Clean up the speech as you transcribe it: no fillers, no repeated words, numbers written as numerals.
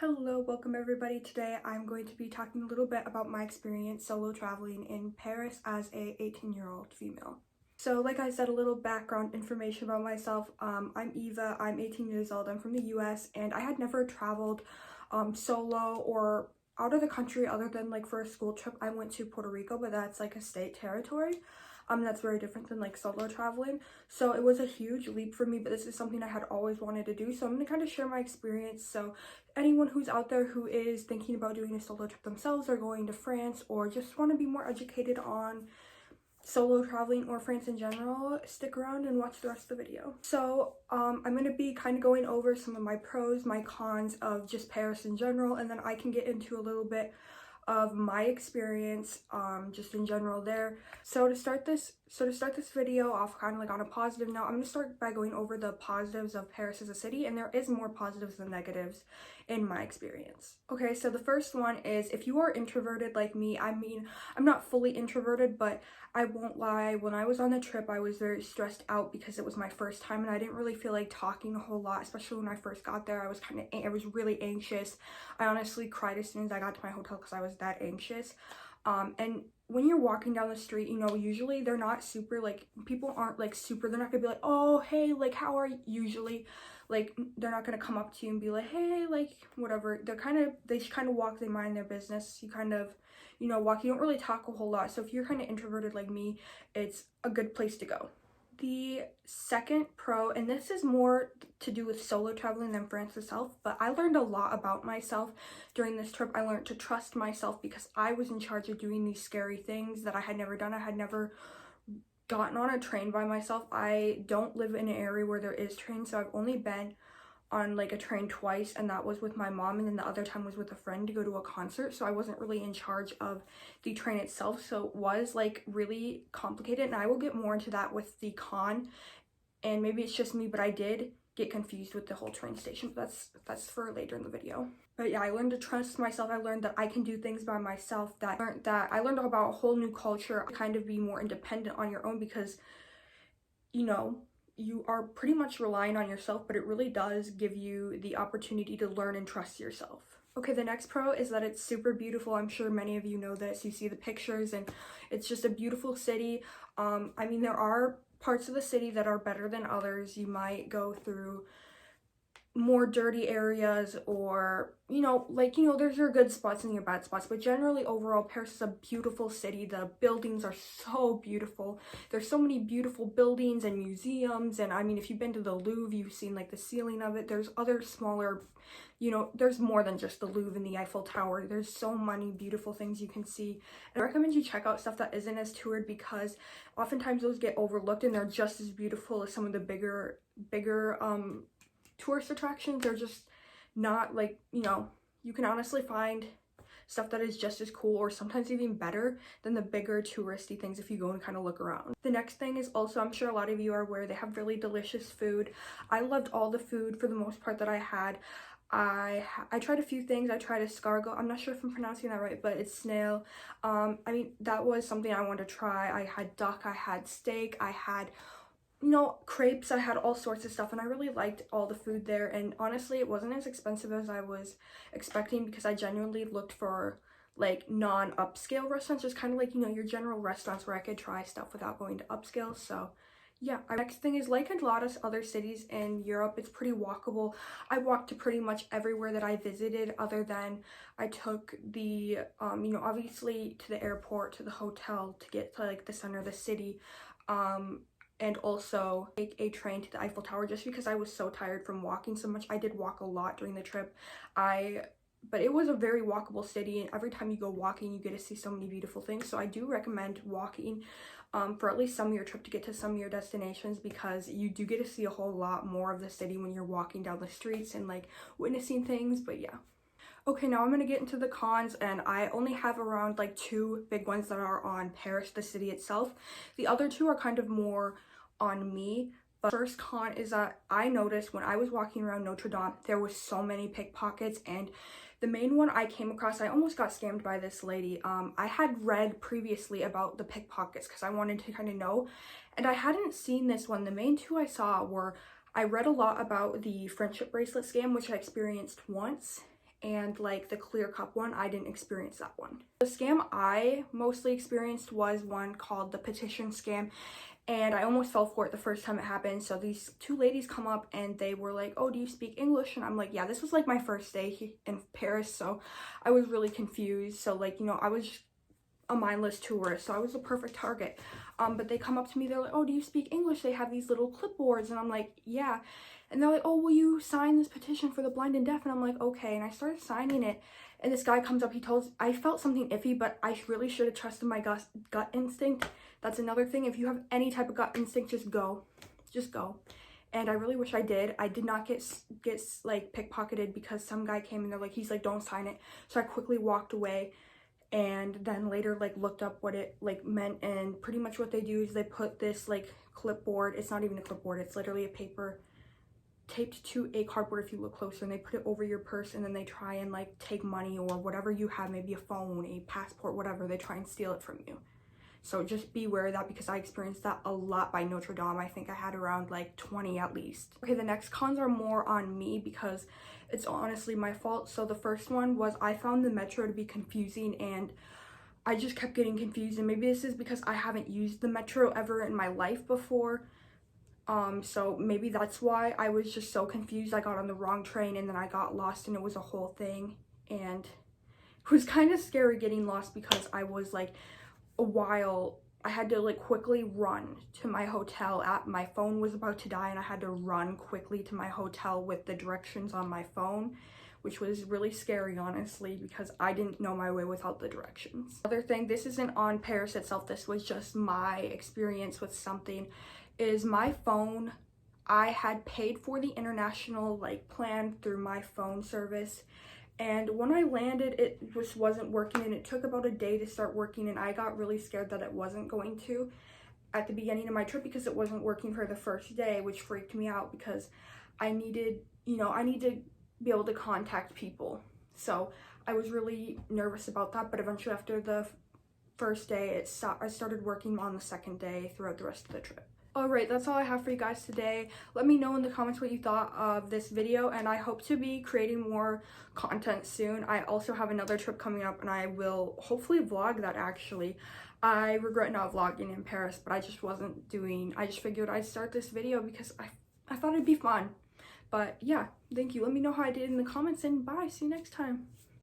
Hello, welcome everybody. Today I'm going to be talking a little bit about my experience solo traveling in Paris as a 18-year-old female. So like I said, a little background information about myself. I'm Eva, I'm 18 years old, I'm from the US, and I had never traveled solo or out of the country other than like for a school trip. I went to Puerto Rico, but that's like a state territory. That's very different than like solo traveling. So it was a huge leap for me, but this is something I had always wanted to do. So I'm gonna kind of share my experience. So anyone who's out there who is thinking about doing a solo trip themselves or going to France or just want to be more educated on solo traveling or France in general, stick around and watch the rest of the video. So I'm going to be kind of going over some of my pros, my cons of just Paris in general, and then I can get into a little bit of my experience just in general there. So to start this video off kind of like on a positive note, I'm going to start by going over the positives of Paris as a city, and there is more positives than negatives in my experience. Okay, so the first one is if you are introverted like me. I mean, I'm not fully introverted, but I won't lie, when I was on the trip I was very stressed out because it was my first time and I didn't really feel like talking a whole lot, especially when I first got there. I was really anxious. I honestly cried as soon as I got to my hotel because I was that anxious. And when you're walking down the street, you know, usually they're not super, like, people aren't like super, they're not gonna be like, oh hey, like how are you, usually like they're not gonna come up to you and be like, hey, like whatever. They just kind of walk, they mind their business. You kind of, you know, walk, you don't really talk a whole lot. So if you're kind of introverted like me, it's a good place to go. The second pro, and this is more to do with solo traveling than France itself, but I learned a lot about myself during this trip. I learned to trust myself because I was in charge of doing these scary things that I had never done. I had never gotten on a train by myself. I don't live in an area where there is trains, so I've only been on like a train twice, and that was with my mom, and then the other time was with a friend to go to a concert. So I wasn't really in charge of the train itself, so it was like really complicated, and I will get more into that with the con, and maybe it's just me, but I did get confused with the whole train station. But that's for later in the video. But yeah, I learned to trust myself. I learned that I can do things by myself. I learned about a whole new culture, kind of be more independent on your own, because you know, you are pretty much relying on yourself, but it really does give you the opportunity to learn and trust yourself. Okay, the next pro is that it's super beautiful. I'm sure many of you know this. You see the pictures and it's just a beautiful city. I mean, there are parts of the city that are better than others. You might go through more dirty areas, or there's your good spots and your bad spots, but generally overall Paris is a beautiful city. The buildings are so beautiful. There's so many beautiful buildings and museums, and I mean, if you've been to the Louvre, you've seen like the ceiling of it. There's other smaller, there's more than just the Louvre and the Eiffel Tower. There's so many beautiful things you can see, and I recommend you check out stuff that isn't as toured, because oftentimes those get overlooked and they're just as beautiful as some of the bigger tourist attractions. They're just not like, you can honestly find stuff that is just as cool or sometimes even better than the bigger touristy things if you go and kind of look around. The next thing is also, I'm sure a lot of you are aware, they have really delicious food. I loved all the food for the most part that I had. I tried a few things. I tried escargot. I'm not sure if I'm pronouncing that right, but it's snail. I mean, that was something I wanted to try. I had duck, I had steak, I had crepes, I had all sorts of stuff, and I really liked all the food there. And honestly, it wasn't as expensive as I was expecting, because I genuinely looked for like non-upscale restaurants, just kind of like, your general restaurants where I could try stuff without going to upscale. So yeah, next thing is, like a lot of other cities in Europe, it's pretty walkable. I walked to pretty much everywhere that I visited, other than I took the obviously to the airport, to the hotel, to get to like the center of the city, and also take a train to the Eiffel Tower, just because I was so tired from walking so much. I did walk a lot during the trip, but it was a very walkable city, and every time you go walking you get to see so many beautiful things. So I do recommend walking for at least some of your trip to get to some of your destinations, because you do get to see a whole lot more of the city when you're walking down the streets and like witnessing things. But yeah. Okay, now I'm going to get into the cons, and I only have around like 2 big ones that are on Paris, the city itself. The other 2 are kind of more on me. But first con is that I noticed when I was walking around Notre Dame, there was so many pickpockets, and the main one I came across, I almost got scammed by this lady. I had read previously about the pickpockets because I wanted to kind of know, and I hadn't seen this one. The main 2 I saw were, I read a lot about the friendship bracelet scam, which I experienced once, and like the clear cup one, I didn't experience that one. The scam I mostly experienced was one called the petition scam, and I almost fell for it the first time it happened. So these two ladies come up and they were like, oh, do you speak English? And I'm like, yeah. This was like my first day in Paris, so I was really confused. So like, you know, I was a mindless tourist, so I was a perfect target. But they come up to me, they're like, oh, do you speak English? They have these little clipboards, and I'm like, yeah. And they're like, oh, will you sign this petition for the blind and deaf? And I'm like, okay. And I started signing it, and this guy comes up, I felt something iffy, but I really should have trusted my gut instinct. That's another thing. If you have any type of gut instinct, just go. And I really wish I did. I did not get like pickpocketed, because some guy came and they're like, he's like, don't sign it. So I quickly walked away, and then later like looked up what it like meant. And pretty much what they do is they put this like clipboard, it's not even a clipboard, it's literally a paper taped to a cardboard if you look closer, and they put it over your purse, and then they try and like take money or whatever you have, maybe a phone, a passport, whatever, they try and steal it from you. So just be aware of that, because I experienced that a lot by Notre Dame. I think I had around like 20 at least. Okay, the next cons are more on me, because it's honestly my fault. So the first one was I found the metro to be confusing, and I just kept getting confused. And maybe this is because I haven't used the metro ever in my life before. So maybe that's why I was just so confused. I got on the wrong train, and then I got lost, and it was a whole thing. And it was kind of scary getting lost, because I was like, I had to like quickly run to my hotel. My phone was about to die, and I had to run quickly to my hotel with the directions on my phone, which was really scary, honestly, because I didn't know my way without the directions. Other thing, this isn't on Paris itself, this was just my experience with something, is my phone, I had paid for the international like plan through my phone service, and when I landed, it just wasn't working, and it took about a day to start working, and I got really scared that it wasn't going to at the beginning of my trip, because it wasn't working for the first day, which freaked me out, because I needed, you know, I need to be able to contact people. So I was really nervous about that, but eventually after the first day, I started working on the second day throughout the rest of the trip. Alright, that's all I have for you guys today. Let me know in the comments what you thought of this video, and I hope to be creating more content soon. I also have another trip coming up, and I will hopefully vlog that actually. I regret not vlogging in Paris, but I just figured I'd start this video because I thought it'd be fun. But yeah, thank you. Let me know how I did in the comments, and bye. See you next time.